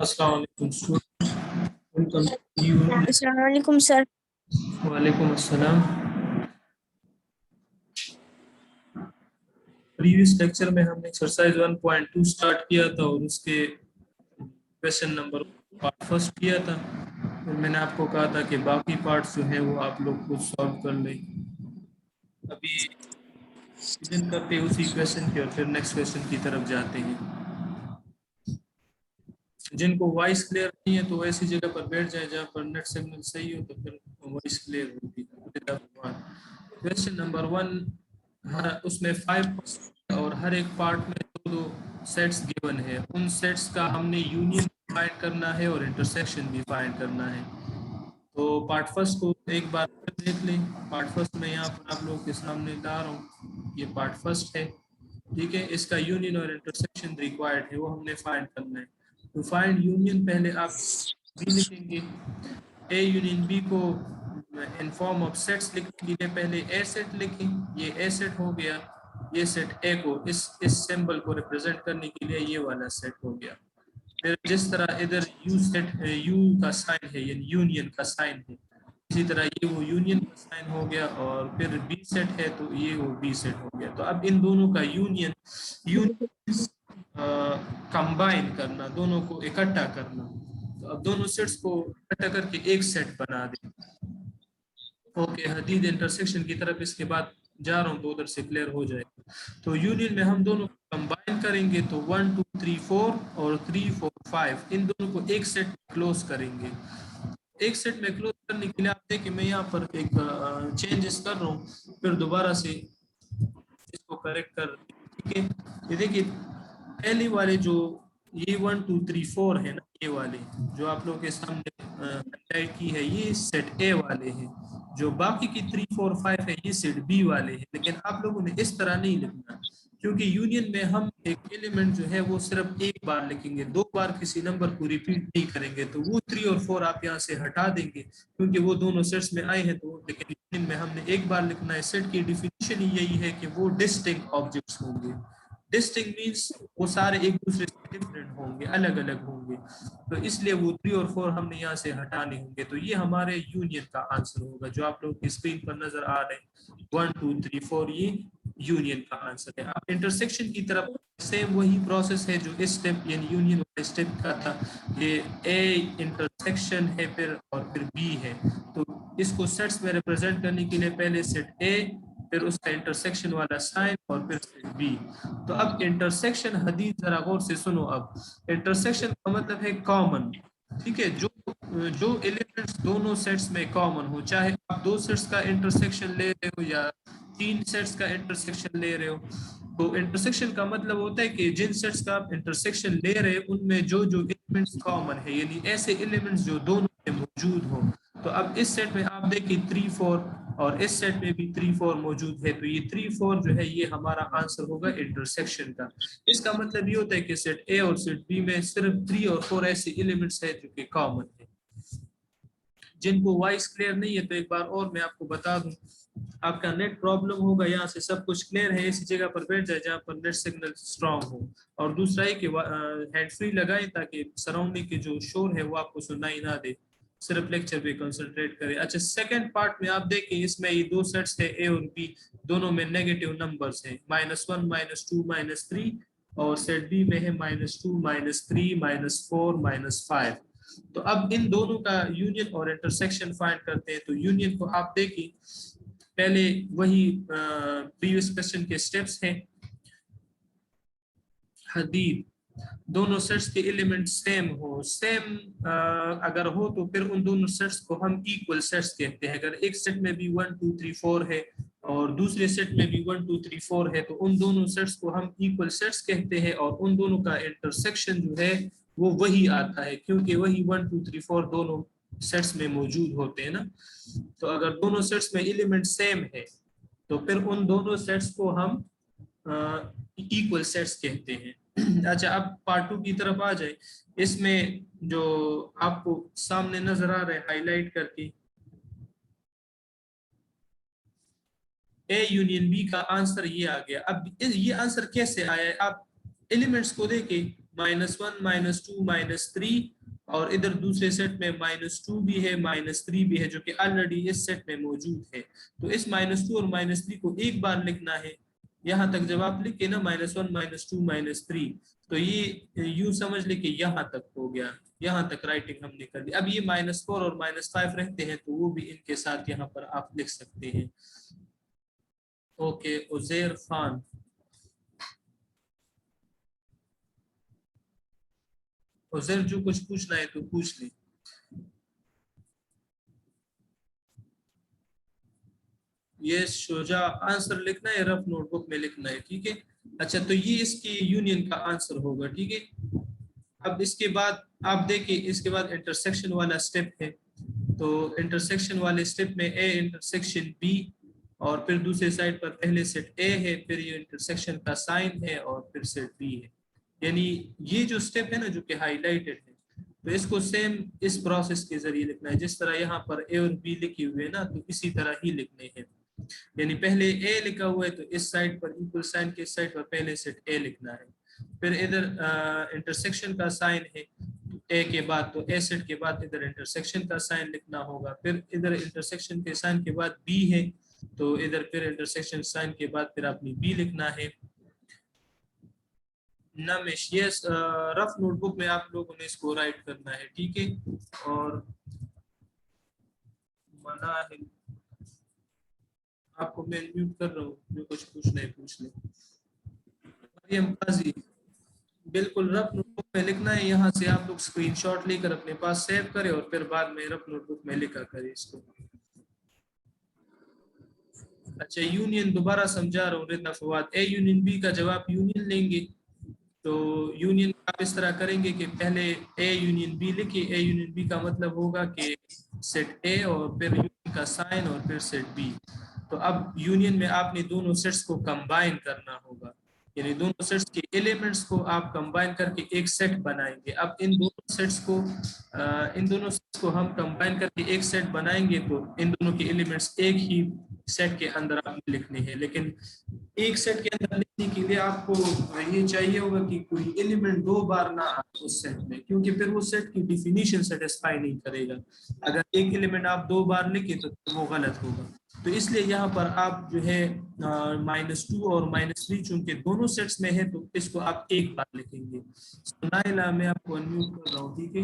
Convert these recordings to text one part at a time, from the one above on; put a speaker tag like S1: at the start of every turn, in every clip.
S1: अस्सलाम वालेकुम student, welcome to you.
S2: अस्सलाम वालेकुम सर।
S1: वालेकुम अस्सलाम। प्रीवियस लेक्चर में हमने एक्सरसाइज 1.2 स्टार्ट किया था और उसके क्वेश्चन नंबर पार्ट फर्स्ट किया था। और मैंने आपको कहा था कि बाकी पार्ट्स जो है वो आप लोग खुद सॉल्व कर लें। अभी डिवीजन करते हैं उसी क्वेश्चन के और फिर नेक्स्ट क्वेश्चन की तरफ जाते हैं। जिनको वॉइस क्लियर नहीं है तो ऐसी जगह पर बैठ जाए जहाँ पर नेट सिग्नल सही हो, तो फिर वॉइस क्लियर होगी। क्वेश्चन नंबर 1, उसमें 5 और हर एक पार्ट में दो सेट्स गिवन है। उन सेट्स का हमने यूनियन फाइंड करना है और इंटरसेक्शन भी फाइंड करना है। तो पार्ट फर्स्ट को एक बार देख लें। पार्ट फर्स्ट में यहाँ पर आप लोगों के सामने ला रहा हूँ, ये पार्ट फर्स्ट है। ठीक है, इसका यूनियन और इंटरसेक्शन रिक्वायर्ड है, वो हमने फाइंड करना है। तो फाइंड यूनियन पहले आप बी लिखेंगे। ए यूनियन बी को इन फॉर्म ऑफ सेट्स लिखने के लिए पहले ए सेट लिखें। ये ए सेट हो गया। ये सेट ए को इस सिंबल को रिप्रेजेंट करने के लिए ये वाला सेट हो गया। फिर जिस तरह इधर यू सेट है, यू का साइन है, ये यूनियन का साइन है, इसी तरह ये वो यूनियन का साइन हो गया। और फिर बी सेट है तो ये वो बी सेट हो गया। तो अब इन दोनों का यूनियन कंबाइन करना, दोनों को इकट्ठा करना। तो अब दोनों सेट्स को इकट्ठा करके एक सेट बना दें। ओके, हदीद इंटरसेक्शन की तरफ इसके बाद जा रहा हूँ तो उधर से क्लियर हो जाएगा। तो यूनियन में हम दोनों को कंबाइन करेंगे तो 1 2 3 4 और 3 4 5 इन दोनों को एक सेट क्लोज करेंगे। एक सेट में क्लोज करने के लिए आप देखिए मैं यहाँ पर एक चेंजेस कर रहा हूँ, फिर दोबारा से इसको करेक्ट कर। ठीक है, ये देखिए पहले वाले जो ये 1 2 3 4 है ना, ये वाले जो आप लोगों के सामने हाईलाइट की है ये सेट ए वाले हैं। जो बाकी की 3 4 5 है ये सेट बी वाले हैं। लेकिन आप लोगों ने इस तरह नहीं लिखना, क्योंकि यूनियन में हम एक एलिमेंट जो है वो सिर्फ एक बार लिखेंगे, दो बार किसी नंबर को रिपीट नहीं करेंगे। तो वो 3 और 4 आप यहाँ से हटा देंगे क्योंकि वो दोनों सेट्स में आए हैं। तो लेकिन यूनियन में हमने एक बार लिखना है। सेट की डिफिनीशन ही यही है कि वो डिस्टिंक्ट ऑब्जेक्ट्स होंगे। डिस्टिंक्ट मींस वो सारे एक दूसरे से डिफरेंट होंगे, अलग अलग होंगे। तो इसलिए वो 3 और 4 हमने यहाँ से हटाने होंगे। तो ये हमारे यूनियन का आंसर होगा जो आप लोग की स्क्रीन पर नजर आ रहे हैं। 1 2 3 4 ये यूनियन का आंसर है। अब इंटरसेक्शन की तरफ सेम वही प्रोसेस है जो इस स्टेप यानी यूनियन वाले स्टेप का था। ये ए इंटरसेक्शन है फिर और फिर बी है। तो इसको सेट्स में रिप्रेजेंट करने के लिए पहले सेट ए, फिर उसका इंटरसेक्शन वाला साइन और फिर सेट बी। तो अब इंटरसेक्शन हदीस जरा गौर से सुनो। अब इंटरसेक्शन का मतलब है कॉमन। ठीक है, जो जो एलिमेंट्स दोनों सेट्स में कॉमन हो, चाहे आप दो सेट्स का इंटरसेक्शन ले रहे हो या तीन सेट्स का इंटरसेक्शन ले रहे हो। तो इंटरसेक्शन का मतलब होता है कि जिन सेट्स का आप इंटरसेक्शन ले रहे हैं उनमें जो जो एलिमेंट्स कॉमन है, यानी ऐसे एलिमेंट्स जो दोनों में मौजूद हो। तो अब इस सेट में आप देखिए 3 4 और इस सेट में भी 3 4 मौजूद है। तो ये 3 4 जो है ये हमारा आंसर होगा इंटरसेक्शन का। इसका मतलब ये होता है कि सेट ए और सेट बी में सिर्फ 3 और 4 ऐसे एलिमेंट्स है जो कि कॉमन है। जिनको वॉइस क्लियर नहीं है तो एक बार और मैं आपको बता दूं, आपका नेट प्रॉब्लम होगा, यहाँ से सब कुछ क्लियर है, इसी जगह पर बैठ जाए जहाँ पर नेट सिग्नल स्ट्रांग हो। और दूसरा है कि हैंड फ्री लगाएं ताकि सराउंडिंग के जो शोर है वो आपको सुनाई ना दे, सिर्फ लेक्चर पे कंसंट्रेट करें। अच्छा, सेकंड पार्ट में आप देखें, इसमें ये दो सेट्स है ए और बी, दोनों में नेगेटिव नंबर्स हैं, -1 -2 -3। और सेट बी में है -2 -3 -4 -5। तो अब इन दोनों का यूनियन और इंटरसेक्शन फाइंड करते हैं। तो यूनियन को आप देखिए पहले वही प्रीवियस क्वेश्चन के स्टेप्स हैं। हदीद दोनों सेट्स के एलिमेंट सेम हो, सेम अगर हो तो फिर उन दोनों सेट्स को हम इक्वल सेट्स कहते हैं। अगर एक सेट में भी 1 2 3 4 है और दूसरे सेट में भी 1 2 3 4 है तो उन दोनों सेट्स को हम इक्वल सेट्स कहते हैं। और उन दोनों का इंटरसेक्शन जो है वो वही आता है, क्योंकि वही 1 2 3 4 दोनों सेट्स में मौजूद होते हैं ना। तो अगर दोनों सेट्स में एलिमेंट सेम है तो फिर उन दोनों सेट्स को हम इक्वल सेट्स कहते हैं। अच्छा, अब पार्ट 2 की तरफ आ जाए। इसमें जो आपको सामने नजर आ रहा है हाईलाइट करके, ए यूनियन बी का आंसर ये आ गया। अब ये आंसर कैसे आया है, आप एलिमेंट्स को देखें -1 -2 -3 और इधर दूसरे सेट में -2 भी है -3 भी है जो कि ऑलरेडी इस सेट में मौजूद है। तो इस -2 और -3 को एक बार लिखना है। यहाँ तक जब आप लिखे ना -1 -2 -3, तो ये यूं समझ ले कि यहाँ तक हो गया, यहाँ तक राइटिंग हमने कर दी। अब ये -4 और -5 रहते हैं तो वो भी इनके साथ यहाँ पर आप लिख सकते हैं। ओके, उजैर खान। उजैर जो कुछ पूछना है तो पूछ ले। ये शुजा आंसर लिखना है, रफ नोटबुक में लिखना है, ठीक है। अच्छा, तो ये इसकी यूनियन का आंसर होगा, ठीक है। अब इसके बाद आप देखिए, इसके बाद इंटरसेक्शन वाला स्टेप है। तो इंटरसेक्शन वाले स्टेप में ए इंटरसेक्शन बी, और फिर दूसरे साइड पर पहले सेट ए है, फिर ये इंटरसेक्शन का साइन है, और फिर सेट बी है। यानी ये जो स्टेप है ना जो कि हाईलाइटेड है, तो इसको सेम इस प्रोसेस के जरिए लिखना है। जिस तरह यहाँ पर ए और बी लिखे हुए हैं ना, तो इसी तरह ही लिखने हैं। यानी पहले ए लिखा हुआ है तो इस साइड पर इक्वल साइन के साइड पर पहले सेट ए लिखना है। फिर इधर इंटरसेक्शन का साइन है ए के बाद, तो ए सेट के बाद इधर इंटरसेक्शन का साइन लिखना होगा। फिर इधर इंटरसेक्शन के साइन के बाद बी है, तो इधर फिर इंटरसेक्शन साइन के बाद फिर आपने बी लिखना है। नमिश, यस, रफ नोटबुक में आप लोगों ने इसको राइट करना है, ठीक है। और मनाहिल, आपको मैं म्यूट कर रहा हूँ, जो कुछ पूछना है पूछ ले। मरियम काजी, बिल्कुल रफ नोटबुक में लिखना है। यहाँ से आप लोग स्क्रीनशॉट लेकर अपने पास सेव करें और फिर बाद में रफ नोटबुक में लिखा करें इसको। अच्छा, यूनियन दोबारा समझा रहा हूँ रिदा फवाद। ए यूनियन बी का जवाब यूनियन लेंगे। तो यूनियन आप इस तरह करेंगे कि पहले ए यूनियन बी लिखिए। ए यूनियन बी का मतलब होगा कि सेट ए और फिर यूनियन का साइन और फिर सेट बी। तो अब यूनियन में आपने दोनों सेट्स को कंबाइन करना होगा, यानी दोनों सेट्स के एलिमेंट्स को आप कंबाइन करके एक सेट बनाएंगे। अब इन दोनों सेट्स को हम कंबाइन करके एक सेट बनाएंगे, तो इन दोनों के एलिमेंट्स एक ही सेट के अंदर आपने लिखने हैं। लेकिन एक सेट के अंदर लिखने के लिए आपको ये चाहिए होगा कि कोई एलिमेंट दो बार ना आए उस सेट में, क्योंकि फिर वो सेट की डिफिनीशन सेटिस्फाई नहीं करेगा। अगर एक एलिमेंट आप दो बार लिखे तो वो गलत होगा। तो इसलिए यहाँ पर आप जो है -2 और -3 चूंकि दोनों सेट्स में है, तो इसको आप एक बार लिखेंगे। नाइला, मैं आपको अनम्यूट कर रहा हूँ, ठीक है।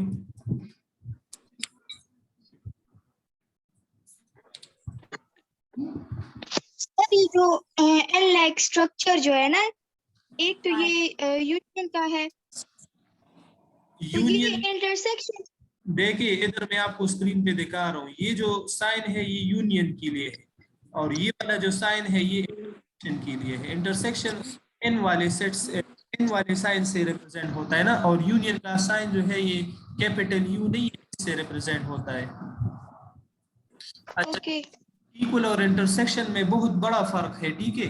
S2: सर जो एल लाइक स्ट्रक्चर जो है ना, एक तो ये यूनियन का है, तो ये इंटरसेक्शन।
S1: देखिए इधर मैं आपको स्क्रीन पे दिखा रहा हूँ, ये जो साइन है ये यूनियन के लिए है, और ये वाला जो साइन है ये इंटरसेक्शन के लिए है। इंटरसेक्शन इन वाले सेट्स, इन वाले साइन से रिप्रेजेंट होता है ना, और यूनियन का साइन जो है ये कैपिटल यू नहीं है, इससे रिप्रेजेंट होता है। अच्छा, इक्वल और इंटरसेक्शन में बहुत बड़ा फर्क है, ठीक है।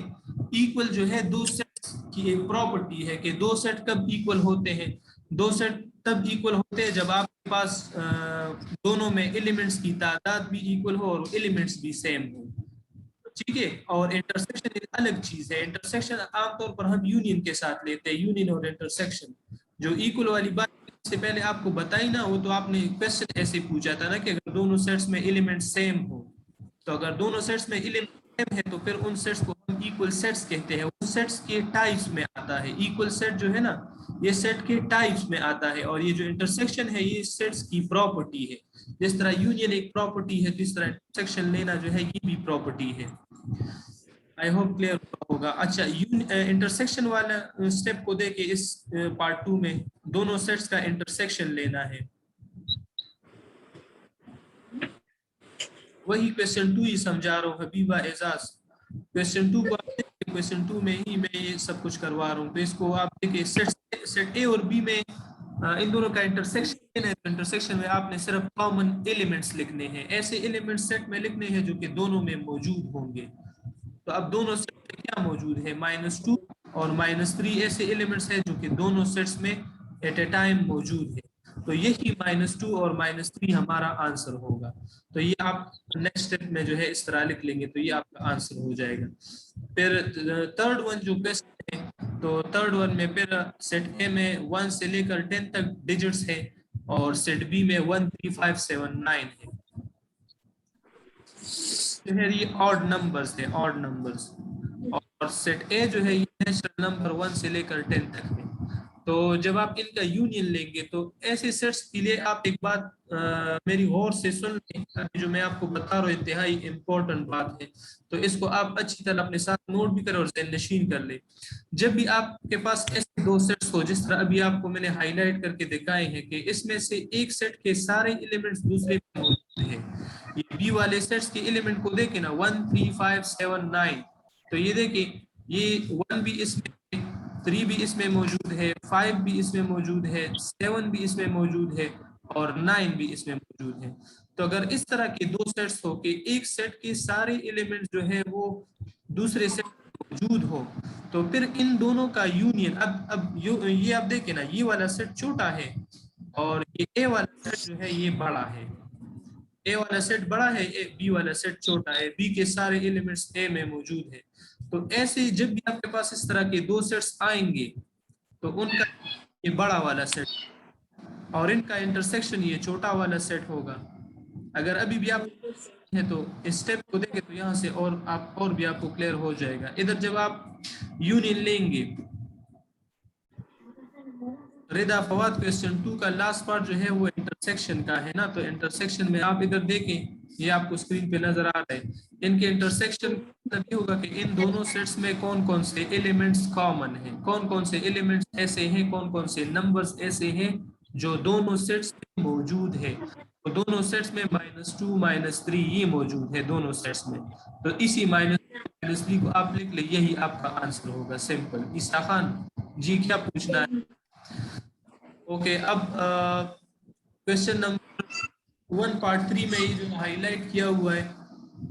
S1: इक्वल जो है दो सेट्स की एक प्रॉपर्टी है कि दो सेट कब इक्वल होते हैं। दो सेट तब इक्वल होते हैं जब आपके पास दोनों में एलिमेंट्स की तादाद भी इक्वल हो और एलिमेंट्स भी सेम हो, ठीक है। और इंटरसेक्शन एक अलग चीज है। इंटरसेक्शन आमतौर पर हम यूनियन के साथ लेते हैं। यूनियन और इंटरसेक्शन, जो इक्वल वाली बात से पहले आपको बताई ना, वो तो आपने क्वेश्चन ऐसे पूछा था ना कि अगर दोनों सेट्स में एलिमेंट सेम हो, तो अगर दोनों सेट्स में एलिमेंट सेम है तो फिर उन सेट्स को हम इक्वल सेट्स कहते हैं। उन सेट्स के टाइप्स में आता है। इक्वल सेट जो है ना, ये सेट के टाइप्स में आता है, और ये जो इंटरसेक्शन है ये सेट्स की प्रॉपर्टी है। जिस तरह यूनियन एक प्रॉपर्टी है, जिस तरह इंटरसेक्शन लेना जो है ये भी प्रॉपर्टी है। आई होप क्लियर होगा। अच्छा, इंटरसेक्शन वाला स्टेप को देखे, इस पार्ट 2 में दोनों सेट्स का इंटरसेक्शन लेना है। वही क्वेश्चन 2 ही समझा रहा हूँ हबीबा एजाज। क्वेश्चन 2 को क्वेश्चन 2 में ही मैं ये सब कुछ करवा रहा हूँ। तो इसको आप देखिए, सेट ए और बी में इन दोनों का इंटरसेक्शन है। तो इंटरसेक्शन में आपने सिर्फ कॉमन एलिमेंट्स लिखने हैं। ऐसे एलिमेंट्स सेट में लिखने हैं जो कि दोनों में मौजूद होंगे। तो अब दोनों सेट में क्या मौजूद है, -2 और -3 ऐसे एलिमेंट्स हैं जो कि दोनों सेट्स में एट ए टाइम मौजूद है। तो यही -2 और -3 हमारा आंसर होगा। तो ये आप नेक्स्ट स्टेप में जो है इस तरह लिख लेंगे, तो ये आपका आंसर हो जाएगा। फिर थर्ड वन जो क्वेश्चन है, तो थर्ड वन में फिर सेट ए में 1 से लेकर 10 तक डिजिट्स है और सेट बी में 1 3 5 7 9 है। जो है ये ऑड नंबर्स है, ऑड नंबर्स। और सेट ए जो है ये नेचुरल नंबर 1 से लेकर 10 तक है। तो जब आप इनका यूनियन लेंगे तो ऐसे सेट्स के लिए आप एक बात मेरी गौर से सुन लें, जो मैं आपको बता रहा हूँ इंतहाई इम्पोर्टेंट बात है, तो इसको आप अच्छी तरह अपने साथ नोट भी करें और ज़हन नशीन कर ले। जब भी आपके पास ऐसे दो सेट्स हो, जिस तरह अभी आपको मैंने हाईलाइट करके दिखाए हैं कि इसमें से एक सेट के सारे एलिमेंट्स दूसरे में मौजूद हैं, ये बी वाले सेट्स के एलिमेंट को देखें ना, 1 3 5 7 9, तो ये देखिए ये 1 भी इसमें, 3 भी इसमें मौजूद है, 5 भी इसमें मौजूद है, 7 भी इसमें मौजूद है और 9 भी इसमें मौजूद है। तो अगर इस तरह के दो सेट्स हो कि एक सेट के सारे एलिमेंट्स जो है वो दूसरे सेट में मौजूद हो, तो फिर इन दोनों का यूनियन, अब ये आप देखें ना, ये वाला सेट छोटा है और ये ए वाला सेट जो है ये बड़ा है। ए वाला सेट बड़ा है, बी वाला सेट छोटा है, बी के सारे एलिमेंट्स ए में मौजूद है। तो ऐसे जब भी आपके पास इस तरह के दो सेट्स आएंगे तो उनका ये बड़ा वाला सेट और इनका इंटरसेक्शन ये छोटा वाला सेट होगा। अगर अभी भी आप है तो इस स्टेप को देखें तो यहाँ से और आप और भी आपको क्लियर हो जाएगा। इधर जब आप यूनियन लेंगे, रिदा फवाद क्वेश्चन 2 का लास्ट पार्ट जो है वो इंटरसेक्शन का है ना, तो इंटरसेक्शन में आप इधर देखें, ये आपको स्क्रीन पे नजर आ रहा है, इनके इंटरसेक्शन मतलब ये होगा कि इन दोनों सेट्स में कौन कौन से एलिमेंट्स कॉमन हैं, कौन कौन से एलिमेंट्स ऐसे हैं, कौन कौन से नंबर्स ऐसे हैं जो दोनों सेट्स में मौजूद है। तो दोनों सेट्स में -2 -3 ये मौजूद है दोनों सेट्स में, तो इसी -3 को आप लिख ले, यही आपका आंसर होगा, सिंपल। ईसा खान जी क्या पूछना है? ओके, अब क्वेश्चन नंबर 1 पार्ट 3 में ये जो हाईलाइट किया हुआ है,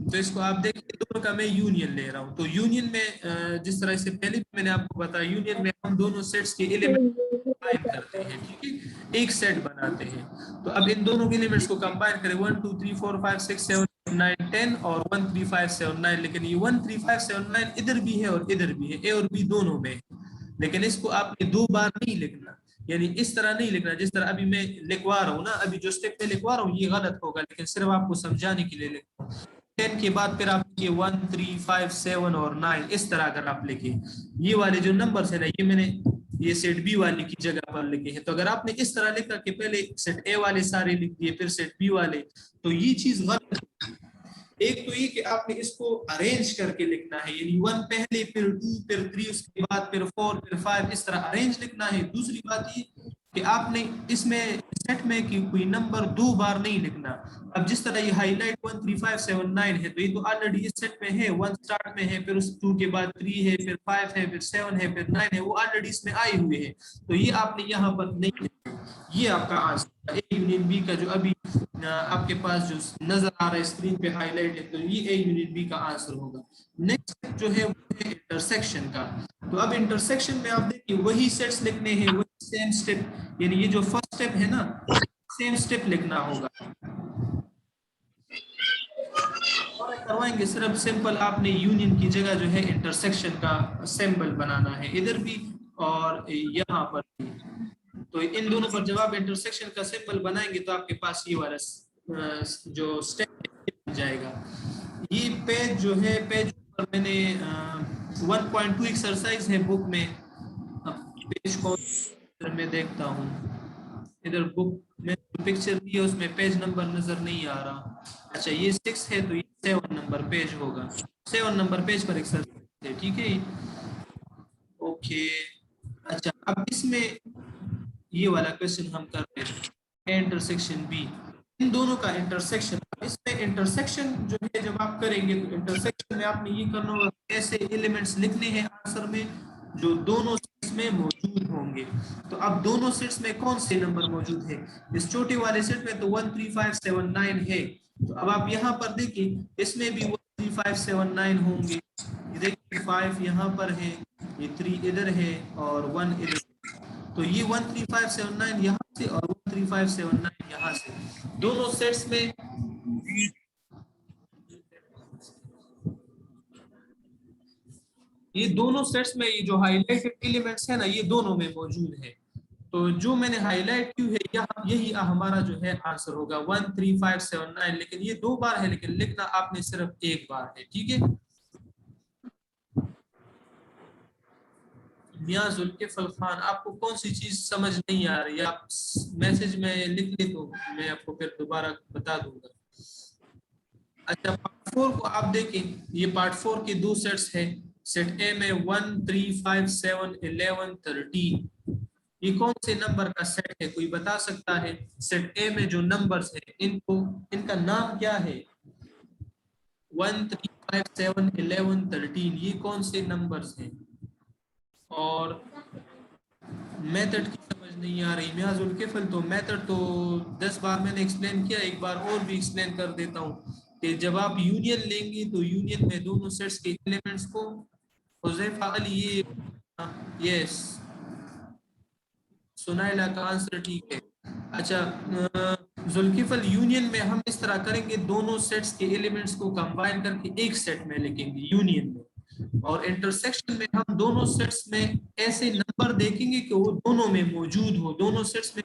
S1: तो इसको आप देखिए, दोनों का मैं यूनियन ले रहा हूँ। तो यूनियन में जिस तरह से पहले भी मैंने आपको बताया, यूनियन में हम दोनों सेट्स के एलिमेंट कंबाइन करते हैं, ठीक है, एक सेट बनाते हैं। तो अब इन दोनों के एलिमेंट्स को कंबाइन करें, 1 2 3 4 5 6 7 9 10 और 1 3 5 7 9, लेकिन ये 1 3 5 7 9 इधर भी है और इधर भी है, ए और बी दोनों में, लेकिन इसको आपने दो बार नहीं लिखना, यानी इस तरह नहीं लिखना जिस तरह अभी मैं लिखवा रहा हूँ ना, अभी जो स्टेप में लिखवा रहा हूँ ये गलत होगा, लेकिन सिर्फ आपको समझाने के लिए लिख रहा हूँ। 10 के बाद फिर आप लिखिए 1 3 5 7 और 9, इस तरह अगर आप लिखे, ये वाले जो नंबर्स है ना, ये मैंने ये सेट बी वाले की जगह पर लिखे हैं। तो अगर आपने इस तरह लिखा कि पहले सेट ए वाले सारे लिख दिए फिर सेट बी वाले, तो ये चीज गलत है। एक तो ये कि आपने इसको अरेंज करके लिखना है, यानी 1 पहले फिर 2 फिर 3 उसके बाद फिर 4 फिर 5, इस तरह अरेंज लिखना है। दूसरी बात ये कि आपने इसमें सेट में कि कोई नंबर दो बार नहीं लिखना। अब जिस तरह ये हाईलाइट 1 3 5 7 9 है, तो ये तो ऑलरेडी इस सेट में है, 1 स्टार्ट में है, फिर उस 2 के बाद 3 है, फिर 5 है, फिर 7 है, फिर 9 है, वो ऑलरेडी इसमें आए हुए हैं, तो ये आपने यहाँ पर नहीं, ये आपका आंसर है। ए यूनियन बी का जो अभी आपके पास जो नजर आ रहा है स्क्रीन पे हाईलाइट है, तो ये ए यूनियन बी का आंसर होगा। नेक्स्ट जो है वो है इंटरसेक्शन का। तो अब इंटरसेक्शन में आप देखिए वही सेट्स लिखने हैं, वही सेम स्टेप, यानी ये जो फर्स्ट स्टेप है ना, सेम स्टेप लिखना होगा। और करवाएंगे सिर्फ सिंपल आपने यूनियन की जगह जो है इंटरसेक्शन का सिंबल बनाना है, इधर भी और यहाँ पर भी। तो इन दोनों पर जब आप इंटरसेक्शन का सिंबल बनाएंगे तो आपके पास ये वाला जो स्टेप बन जाएगा। ये पेज जो है, पेज पर मैंने 1.2 एक्सरसाइज है बुक में, पेज को मैं देखता हूँ, इधर बुक में पिक्चर दी है उसमें पेज नंबर नजर नहीं आ रहा। अच्छा ये 6 है तो ये 7 नंबर पेज होगा, 7 नंबर पेज पर एक्सरसाइज है, ठीक है। ओके, अच्छा अब इसमें ये वाला क्वेश्चन हम कर रहे हैं, इंटरसेक्शन बी, इन दोनों का इंटरसेक्शन। इसमें इंटरसेक्शन जो है जब आप करेंगे तो इंटरसेक्शन में आपने ये करना होगा, ऐसे एलिमेंट्स लिखने हैं आंसर में जो दोनों सेट्स में मौजूद होंगे। तो अब दोनों सेट्स में कौन से नंबर मौजूद है, इस छोटे वाले सेट में तो 1 3 5 7 9 है, तो अब आप यहाँ पर देखिए इसमें भी 1 3 5 7 9 होंगे। ये देखिए 5 यहाँ पर है, ये 3 इधर है और 1 इधर, तो ये 1 3 5 7 9 यहाँ से और 1 3 5 7 9 यहाँ से, दोनों सेट्स में ये दोनों सेट्स में ये जो हाईलाइटेड एलिमेंट्स है ना, ये दोनों में मौजूद है। तो जो मैंने हाईलाइट की है यहाँ, यही हमारा जो है आंसर होगा 1 3 5 7 9। लेकिन ये 2 बार है, लेकिन लिखना आपने सिर्फ एक बार है, ठीक है। मियां जुल्किफल खान, आपको कौन सी चीज समझ नहीं आ रही, आप मैसेज में लिख ले तो मैं आपको फिर दोबारा बता दूंगा। अच्छा, पार्ट 4 को आप देखें, ये पार्ट 4 के दो सेट्स हैं। सेट ए में 1 3 5 7 11 13, ये कौन से नंबर का सेट है, कोई बता सकता है? सेट ए में जो नंबर्स है, इनको इनका नाम क्या है? 1 3 5 7 11 13, ये कौन से नंबर्स हैं? और मेथड की समझ नहीं आ रही मियां जुल्किफल, तो मेथड तो 10 बार मैंने एक्सप्लेन किया, एक बार और भी एक्सप्लेन कर देता हूँ कि जब आप यूनियन लेंगे तो यूनियन में दोनों सेट्स के एलिमेंट्स को, हुज़ैफा अली, ये यस, सुनाइला का आंसर ठीक है। अच्छा, जुल्किफल, यूनियन में हम इस तरह करेंगे, दोनों सेट्स के एलिमेंट्स को कंबाइन करके एक सेट में लिखेंगे यूनियन में, और इंटरसेक्शन में हम दोनों सेट्स में ऐसे नंबर देखेंगे कि वो दोनों में मौजूद हो, दोनों सेट्स में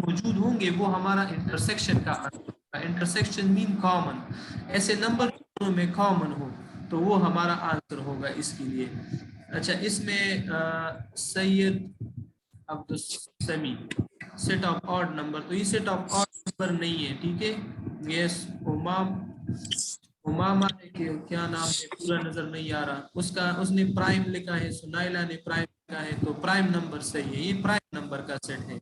S1: मौजूद होंगे, वो हमारा इंटरसेक्शन का आंसर। इंटरसेक्शन मीन कॉमन, ऐसे नंबर दोनों में कॉमन हो, तो वो हमारा आंसर होगा इसके लिए। अच्छा, इसमें सैयद अब्दुल समी, सेट ऑफ ऑड नंबर, तो ये सेट ऑफ ऑड नंबर नहीं है, ठीक है। यस, उमामा ने क्या नाम है, पूरा नजर नहीं आ रहा उसका, उसने प्राइम लिखा है, सुनाइला ने प्राइम लिखा है, तो प्राइम नंबर सही है, ये प्राइम नंबर का सेट है।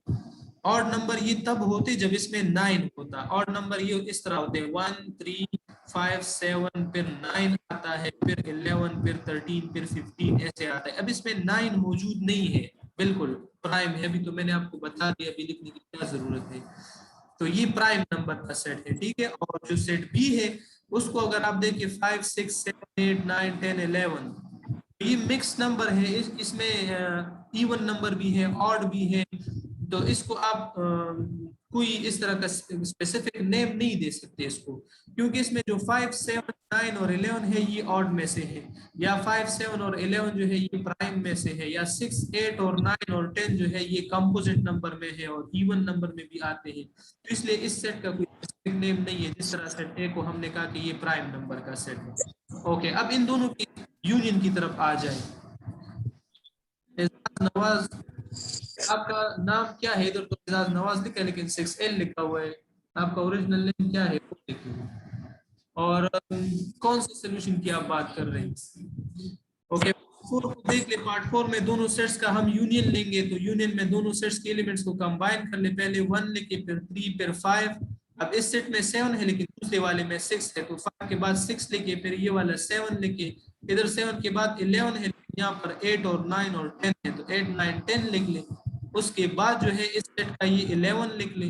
S1: ऑड नंबर ये तब होते जब इसमें 9 होता। ऑड नंबर ये इस तरह होते हैं, 1 3 5 7, फिर 9 आता है, फिर 11, फिर 13, फिर 15, ऐसे आता है। अब इसमें 9 मौजूद नहीं है, बिल्कुल प्राइम है, अभी तो मैंने आपको बता दिया, अभी लिखने की क्या जरूरत है। तो ये प्राइम नंबर का सेट है, ठीक है। और जो सेट बी है, उसको अगर आप देखिए 5 6 7 8 9 10 11, ये मिक्स नंबर है, इसमें इवन नंबर भी है, ऑड भी है, तो इसको आप कोई इस तरह का स्पेसिफिक नेम नहीं दे सकते इसको, क्योंकि इसमें जो 5 7 9 और 11 है ये ऑड में से है, या 5 7 और 11 जो है ये प्राइम में से है, या 6 8 और 9 और 10 जो है ये कंपोजिट नंबर में है और इवन नंबर में भी आते हैं। तो इसलिए इस सेट का कोई स्पेसिफिक नेम नहीं है, जिस तरह सेट ए को हमने कहा कि ये प्राइम नंबर का सेट है। ओके, अब इन दोनों की यूनियन की तरफ आ जाए। नवाज, आपका नाम क्या है? इधर तो एजाज नवाज लिखा है, लेकिन 6L लिखा हुआ है, आपका ओरिजिनल नेम क्या है वो लिखिए, और कौन से सोल्यूशन की आप बात कर रहे हैं? ओके, 4 को देख ले, पार्ट 4 में दोनों सेट्स का हम यूनियन लेंगे, तो यूनियन में दोनों सेट्स के एलिमेंट्स को कंबाइन कर ले, पहले 1 लेके, फिर 3, फिर 5। अब इस सेट में 7 है, लेकिन दूसरे वाले में 6 है, तो 5 के बाद 6 लेके, फिर ये वाला 7 लेके, इधर 7 के बाद 11 है, यहाँ पर 8 और 9 और 10 है, तो 8 9 10 लिख ले। उसके बाद जो है इस सेट का ये 11 लिख ले,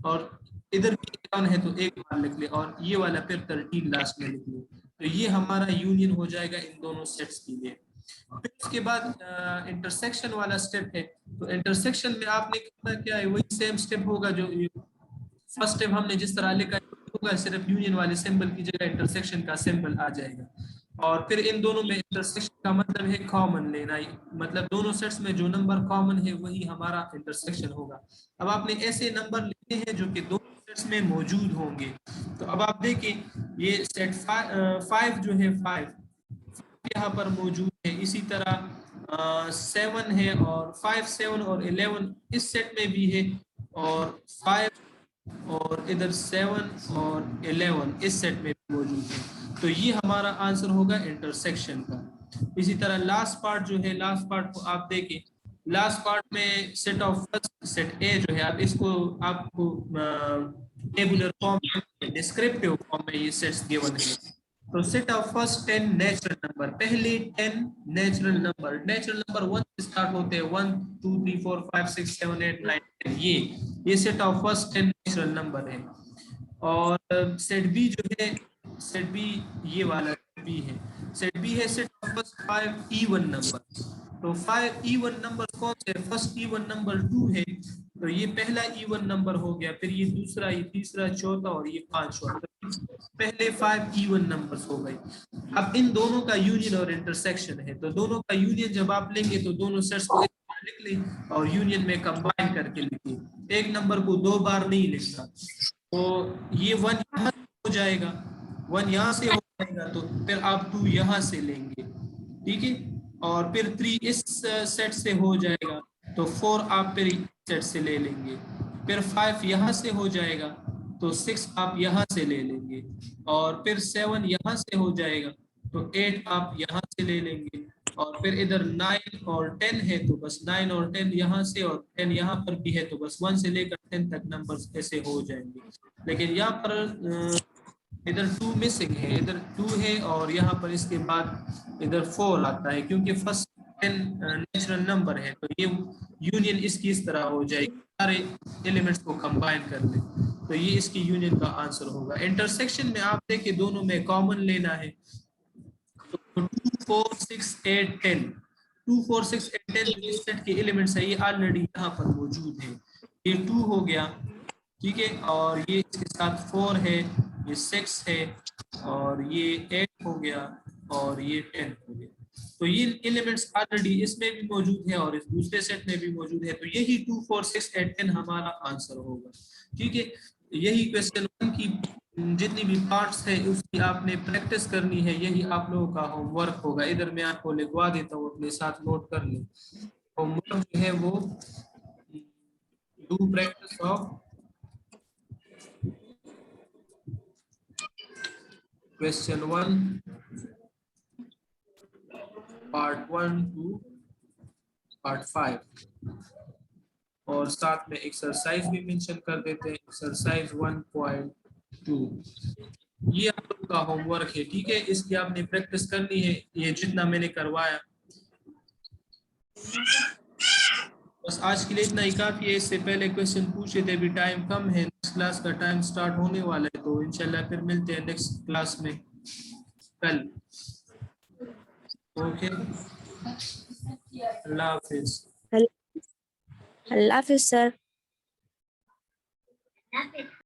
S1: और इधर भी 11 है तो एक बार लिख ले, और ये वाला फिर 13 लास्ट में लिख ले। तो ये हमारा यूनियन हो जाएगा इन दोनों सेट्स के लिए। फिर उसके बाद इंटरसेक्शन वाला स्टेप है, तो इंटरसेक्शन में आपने करना क्या है, वही सेम स्टेप होगा जो फर्स्ट स्टेप हमने जिस तरह लिखा होगा, सिर्फ यूनियन वाले सिंबल की जगह इंटरसेक्शन का सिंबल आ जाएगा। और फिर इन दोनों में इंटरसेक्शन का मतलब है कॉमन लेना, मतलब दोनों सेट्स में जो नंबर कॉमन है वही हमारा इंटरसेक्शन होगा। अब आपने ऐसे नंबर लिखे हैं जो कि दोनों सेट्स में मौजूद होंगे, तो अब आप देखें ये सेट 5 जो है 5 यहाँ पर मौजूद है, इसी तरह 7 है, और 5 7 और 11 इस सेट में भी है, और 5 और इधर 7 और 11 इस सेट में भी मौजूद है। तो ये हमारा आंसर होगा इंटरसेक्शन का। इसी तरह लास्ट पार्ट जो है, लास्ट पार्ट को आप देखें, लास्ट पार्ट में सेट ऑफ फर्स्ट सेट ए जो है, आप इसको आपको टेबुलर फॉर्म में, डिस्क्रिप्टिव फॉर्म में ये सेट्स गिवन है। तो set of first 10 natural number, पहले 10 नेचुरल नंबर 1 से स्टार्ट होते हैं, 1 2 3 4 5 6 7 8 9 10, ये set of first 10 natural number है। और सेट बी जो है, सेट बी ये वाला बी है, सेट बी है set of first 5 even number. तो 5 इवन नंबर कौन से? फर्स्ट इवन नंबर 2 है, तो ये पहला इवन नंबर हो गया, फिर ये दूसरा, ये तीसरा, चौथा और ये पांचवा। पहले 5 इवन नंबर्स हो गए। अब इन दोनों का यूनियन और इंटरसेक्शन है, तो दोनों का यूनियन जब आप लेंगे तो दोनों सेट्स को एक बार लिख लें और यूनियन में कंबाइन करके लिखिए। एक नंबर को 2 बार नहीं लिखना। तो ये 1 यहाँ हो जाएगा, 1 यहाँ से हो जाएगा, तो फिर आप 2 यहाँ से लेंगे, ठीक है। और फिर 3 इस सेट से हो जाएगा, तो 4 आप फिर सेट से ले लेंगे। फिर 5 यहाँ से हो जाएगा, तो 6 आप यहाँ से ले लेंगे। और फिर 7 यहाँ से हो जाएगा, तो 8 आप यहाँ से ले लेंगे। और फिर इधर 9 और 10 है, तो बस 9 और 10 यहाँ से, और 10 यहाँ पर भी है, तो बस 1 से लेकर 10 तक नंबर्स ऐसे हो जाएंगे। लेकिन यहाँ पर इधर 2 मिसिंग है, इधर 2 है और यहाँ पर इसके बाद इधर 4 आता है, क्योंकि फर्स्ट 10 नेचुरल नंबर है, तो ये यूनियन इसकी इस तरह हो जाएगी, सारे एलिमेंट्स को कंबाइन कर ले, तो ये इसकी यूनियन का आंसर होगा। इंटरसेक्शन में आप देखिए दोनों में कॉमन लेना है, तो 2 4 6 8 10, 2 4 6 8 10 इस सेट के एलिमेंट्स है, ये ऑलरेडी यहाँ पर मौजूद है। ये 2 हो गया, ठीक है, और ये इसके साथ 4 है, ये 6 है, और ये 8 हो गया, और ये 10 हो गया। तो ये एलिमेंट्स ऑलरेडी इसमें भी मौजूद है और इस दूसरे सेट में भी मौजूद है, तो यही 2 4 6 8 10 हमारा आंसर होगा, ठीक है। यही क्वेश्चन 1 की जितनी भी पार्ट्स है उसकी आपने प्रैक्टिस करनी है, यही आप लोगों का होमवर्क होगा। इधर मैं आपको लिखवा देता हूँ, अपने साथ नोट कर लें। होमवर्क जो है वो do practice of question 1 part 1 to part 5, और साथ में एक्सरसाइज भी मेंशन कर देते हैं, एक्सरसाइज 1.2। ये आप लोग का होमवर्क है, ठीक है, इसकी आपने प्रैक्टिस करनी है, ये जितना मैंने करवाया। बस आज के लिए इतना ही काफी है। इससे पहले क्वेश्चन पूछे थे, अभी टाइम कम है, नेक्स्ट क्लास का टाइम स्टार्ट होने वाला है, तो इंशाल्लाह फिर मिलते हैं नेक्स्ट क्लास में कल। ओके, अल्लाह हाफिज।
S3: अल्लाह हाफिज सर।